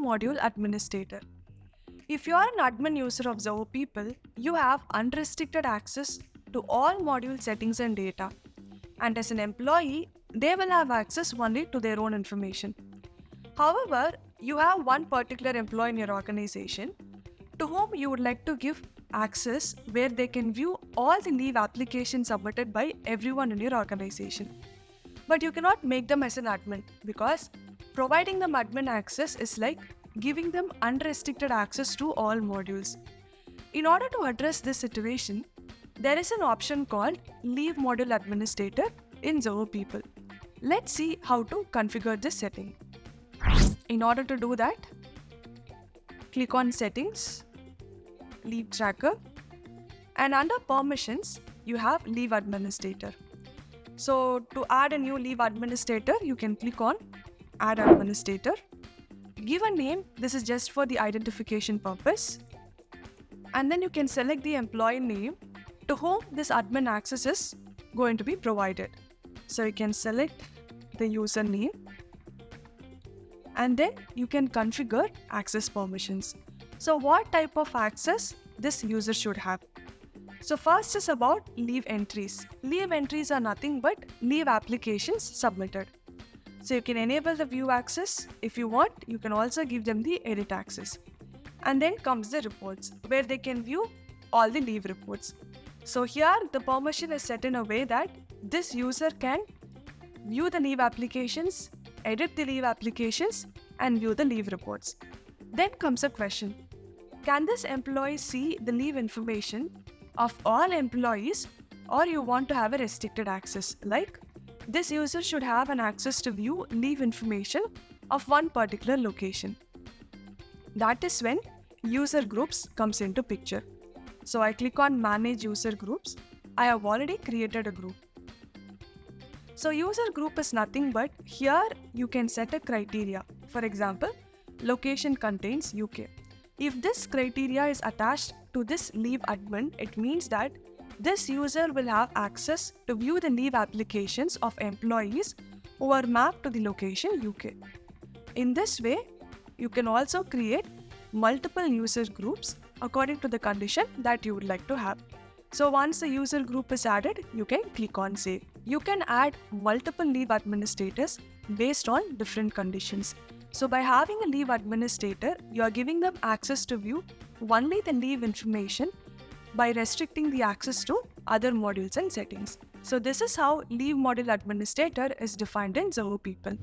module administrator. If you are an admin user of Zoho People, you have unrestricted access to all module settings and data. And as an employee, they will have access only to their own information. However, you have one particular employee in your organization to whom you would like to give access where they can view all the leave applications submitted by everyone in your organization. But you cannot make them as an admin because providing them admin access is like giving them unrestricted access to all modules. In order to address this situation, there is an option called Leave Module Administrator in Zoho People. Let's see how to configure this setting. In order to do that, click on Settings, Leave Tracker, and under Permissions, you have Leave Administrator. So to add a new leave administrator, you can click on Add Administrator. Give a name, this is just for the identification purpose. And then you can select the employee name to whom this admin access is going to be provided. So you can select the username and then you can configure access permissions. So what type of access this user should have? So first is about leave entries. Leave entries are nothing but leave applications submitted. So you can enable the view access. If you want, you can also give them the edit access. And then comes the reports where they can view all the leave reports. So here the permission is set in a way that this user can view the leave applications, edit the leave applications, and view the leave reports. Then comes a question. Can this employee see the leave information of all employees, or you want to have a restricted access? Like this user should have an access to view leave information of one particular location. That is when user groups comes into picture. So I click on Manage User Groups. I have already created a group. So user group is nothing but here you can set a criteria. For example, location contains UK. If this criteria is attached to this leave admin, it means that this user will have access to view the leave applications of employees who are mapped to the location UK. In this way, you can also create multiple user groups according to the condition that you would like to have. So once the user group is added, you can click on Save. You can add multiple leave administrators based on different conditions. So by having a leave administrator, you are giving them access to view only the leave information by restricting the access to other modules and settings. So this is how Leave Module Administrator is defined in Zoho People.